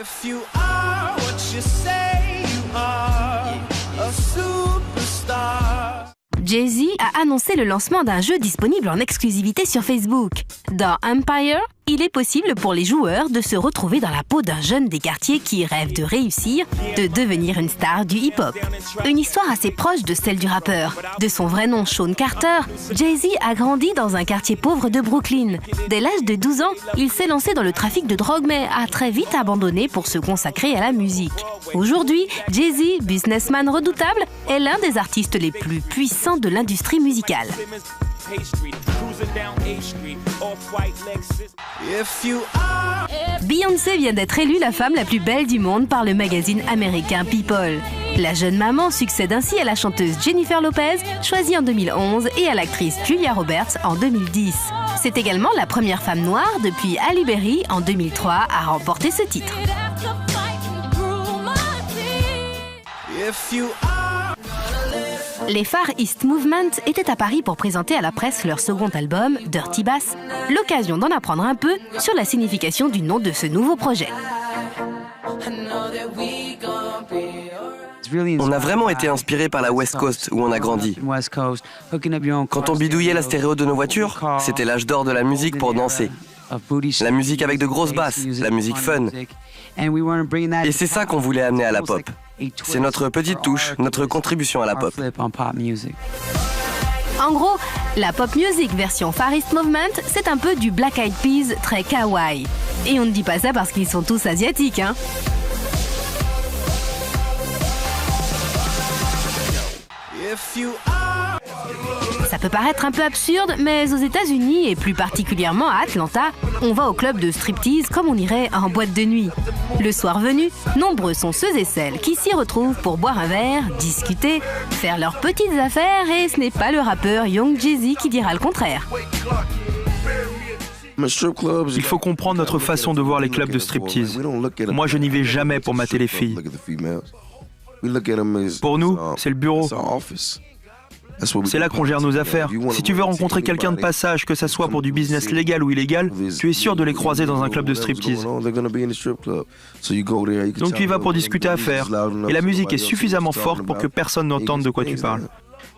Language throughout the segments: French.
If you are what you say you are, a superstar. Jay-Z a annoncé le lancement d'un jeu disponible en exclusivité sur Facebook. Dans Empire, il est possible pour les joueurs de se retrouver dans la peau d'un jeune des quartiers qui rêve de réussir, de devenir une star du hip-hop. Une histoire assez proche de celle du rappeur. De son vrai nom Sean Carter, Jay-Z a grandi dans un quartier pauvre de Brooklyn. Dès l'âge de 12 ans, il s'est lancé dans le trafic de drogue mais a très vite abandonné pour se consacrer à la musique. Aujourd'hui, Jay-Z, businessman redoutable, est l'un des artistes les plus puissants de l'industrie musicale. Beyoncé vient d'être élue la femme la plus belle du monde par le magazine américain People. La jeune maman succède ainsi à la chanteuse Jennifer Lopez, choisie en 2011, et à l'actrice Julia Roberts en 2010. C'est également la première femme noire depuis Halle Berry en 2003 à remporter ce titre. Les Far East Movement étaient à Paris pour présenter à la presse leur second album, Dirty Bass, l'occasion d'en apprendre un peu sur la signification du nom de ce nouveau projet. On a vraiment été inspiré par la West Coast où on a grandi. Quand on bidouillait la stéréo de nos voitures, c'était l'âge d'or de la musique pour danser. La musique avec de grosses basses, la musique fun. Et c'est ça qu'on voulait amener à la pop. C'est notre petite touche, notre contribution à la pop. En gros, la pop music version Far East Movement, c'est un peu du Black Eyed Peas très kawaii. Et on ne dit pas ça parce qu'ils sont tous asiatiques, hein. Ça peut paraître un peu absurde, mais aux États-Unis et plus particulièrement à Atlanta, on va au club de striptease comme on irait en boîte de nuit. Le soir venu, nombreux sont ceux et celles qui s'y retrouvent pour boire un verre, discuter, faire leurs petites affaires, et ce n'est pas le rappeur Young Jeezy qui dira le contraire. Il faut comprendre notre façon de voir les clubs de striptease. Moi, je n'y vais jamais pour mater les filles. Pour nous, c'est le bureau. C'est là qu'on gère nos affaires. Si tu veux rencontrer quelqu'un de passage, que ça soit pour du business légal ou illégal, tu es sûr de les croiser dans un club de striptease. Donc tu y vas pour discuter affaires. Et la musique est suffisamment forte pour que personne n'entende de quoi tu parles.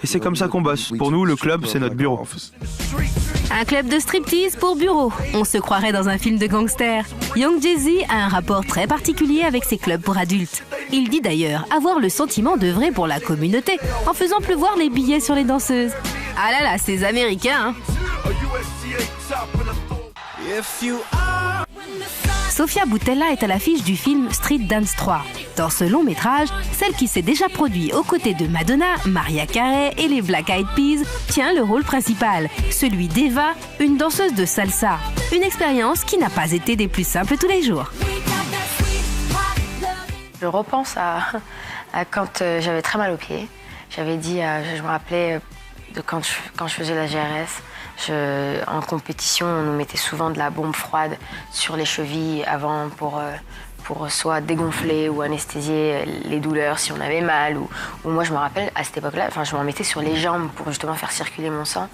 Et c'est comme ça qu'on bosse. Pour nous, le club, c'est notre bureau. Un club de striptease pour bureau. On se croirait dans un film de gangster. Young Jeezy a un rapport très particulier avec ces clubs pour adultes. Il dit d'ailleurs avoir le sentiment d'œuvrer pour la communauté en faisant pleuvoir les billets sur les danseuses. Ah là là, ces Américains, hein. Sofia Boutella est à l'affiche du film Street Dance 3. Dans ce long métrage, celle qui s'est déjà produite aux côtés de Madonna, Mariah Carey et les Black Eyed Peas tient le rôle principal, celui d'Eva, une danseuse de salsa. Une expérience qui n'a pas été des plus simples tous les jours. Je repense à quand j'avais très mal aux pieds. J'avais dit, je me rappelais de quand je faisais la GRS. En compétition, on nous mettait souvent de la bombe froide sur les chevilles avant pour soit dégonfler ou anesthésier les douleurs si on avait mal. Ou moi, je me rappelle, à cette époque-là, je m'en mettais sur les jambes pour justement faire circuler mon sang.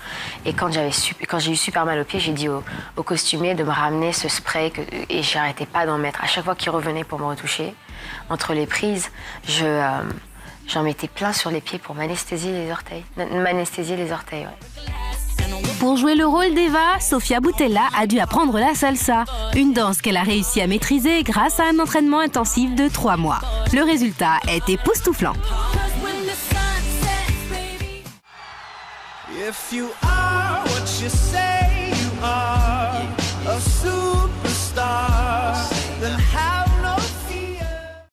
Et quand j'ai eu super mal aux pieds, j'ai dit au costumier de me ramener ce spray et j'arrêtais pas d'en mettre. À chaque fois qu'il revenait pour me retoucher, entre les prises, j'en mettais plein sur les pieds pour m'anesthésier les orteils. Ouais. Pour jouer le rôle d'Eva, Sofia Boutella a dû apprendre la salsa, une danse qu'elle a réussi à maîtriser grâce à un entraînement intensif de 3 mois. Le résultat est époustouflant. If you are what you say you are, a superstar, then how